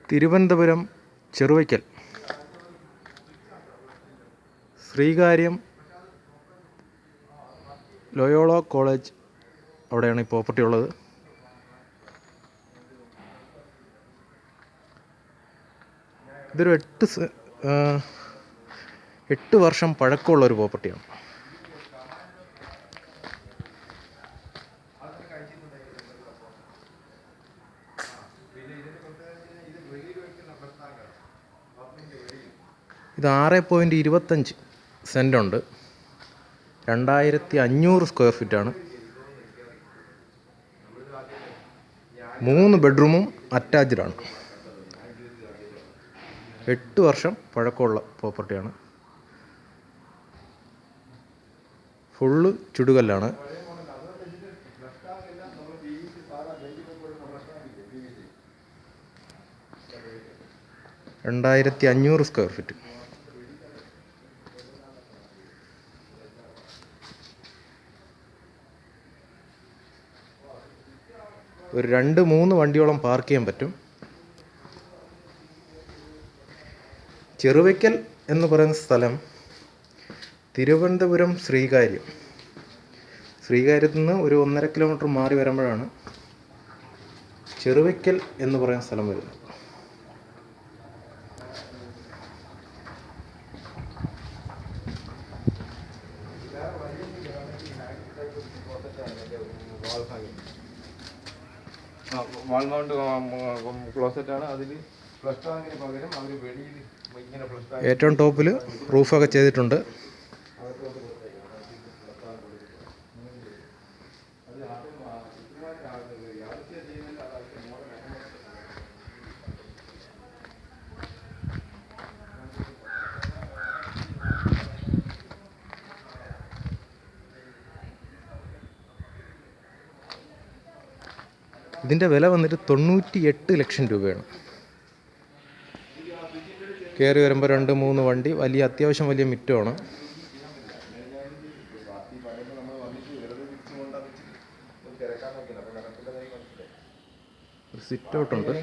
Thiruvananthapuram Cheruvaikkal Sreekaryam Loyola college അവിടെയാണ് ഈ property ഉള്ളത്. ഇതൊരു 8 വർഷം പഴക്കമുള്ളൊരു പ്രോപ്പർട്ടിയാണ്. ഇത് 6.25 സെൻറ്റുണ്ട്. 2500 സ്ക്വയർ ഫീറ്റാണ്. 3 ബെഡ്റൂമും അറ്റാച്ച്ഡാണ്. 8 വർഷം പഴക്കമുള്ള പ്രോപ്പർട്ടിയാണ്. ഫുള്ള് ചുടുകല്ലാണ്. 2500 square feet. ഒരു 2-3 വണ്ടിയോളം പാർക്ക് ചെയ്യാൻ പറ്റും. ചെറുവയ്ക്കൽ എന്ന് പറയുന്ന സ്ഥലം തിരുവനന്തപുരം ശ്രീകാര്യത്തു നിന്ന് ഒരു 1.5 കിലോമീറ്റർ മാറി വരുമ്പോഴാണ് ചെറുവയ്ക്കൽ എന്ന് പറയുന്ന സ്ഥലം വരുന്നത്. ഏറ്റവും ടോപ്പിൽ റൂഫൊക്കെ ചെയ്തിട്ടുണ്ട്. ഇതിൻ്റെ വില വന്നിട്ട് 98 ലക്ഷം രൂപയാണ്. കയറി വരുമ്പോൾ 2-3 വണ്ടി, അത്യാവശ്യം വലിയ മിറ്റമാണ്. ഒരു സിറ്റ് ഔട്ടുണ്ട്.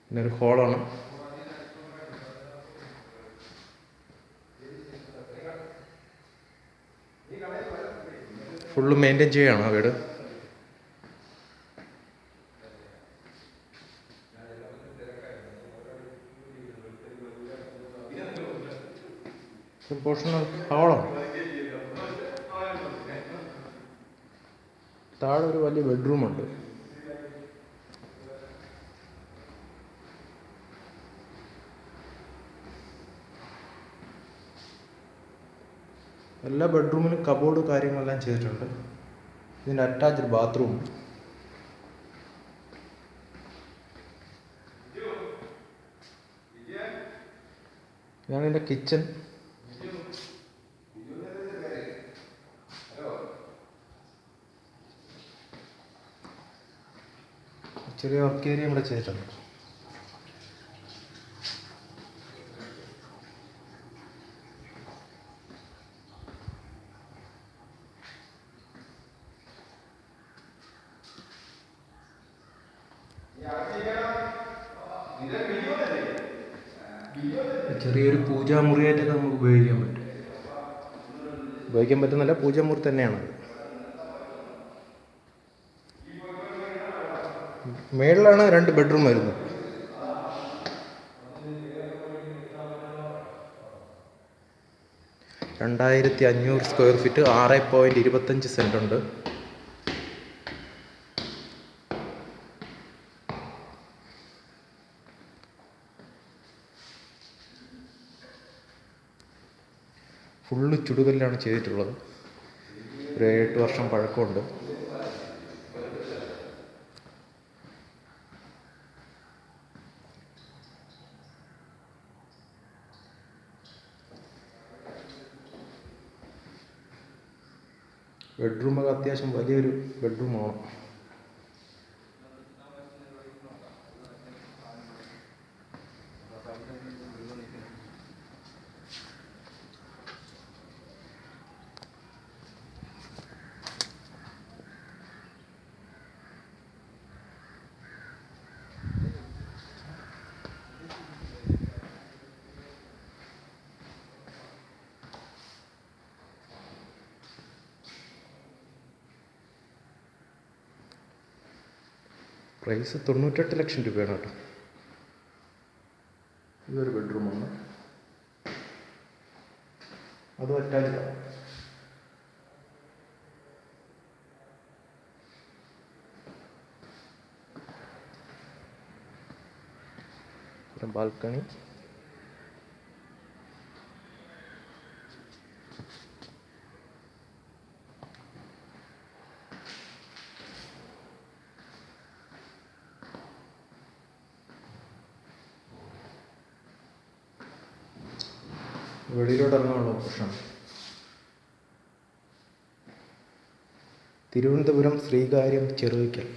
പിന്നെ ഒരു ഹോളാണ്. ഫുള്ള് മെയിൻറ്റെയിൻ ചെയ്യുകയാണ് ആ വീട്. പോർഷണൽ ഹാളാണ്. താഴെ ഒരു വലിയ ബെഡ്റൂമുണ്ട്. എല്ലാ ബെഡ്റൂമിലും കബോർഡ് കാര്യങ്ങളെല്ലാം ചെയ്തിട്ടുണ്ട്. ഇതിൻ്റെ അറ്റാച്ച്ഡ് ബാത്റൂം. ഇതാണ് ഇതിൻ്റെ കിച്ചൺ. ചെറിയ വർക്ക് ഏരിയ ഇവിടെ ചെയ്തിട്ടുണ്ട്. ചെറിയൊരു പൂജാമുറിയായിട്ടൊക്കെ നമുക്ക് ഉപയോഗിക്കാൻ പറ്റുന്നില്ല, പൂജാമുറി തന്നെയാണ്. മേളിലാണ് 2 ബെഡ്റൂം വരുന്നത്. $2500 സ്ക്വയർ ഫീറ്റ്, 6.25 സെൻറ്റുണ്ട്. ഫുള്ള് ചുടുകല്ലാണ് ചെയ്തിട്ടുള്ളത്. ഒരു 8 വർഷം പഴക്കമുണ്ട്. ബെഡ്റൂമൊക്കെ അത്യാവശ്യം വലിയൊരു ബെഡ്റൂമാണ്. പ്രൈസ് 98 ലക്ഷം രൂപയാണ് കേട്ടോ. ഇതൊരു ബെഡ്റൂമാണ്, അതും അറ്റാച്ച്ഡാണ്. ബാൽക്കണി, വെളിയിലോട്ട് ഇറങ്ങാനുള്ള ഓപ്ഷൻ. തിരുവനന്തപുരം ശ്രീകാര്യം ചെറുവയ്ക്കൽ.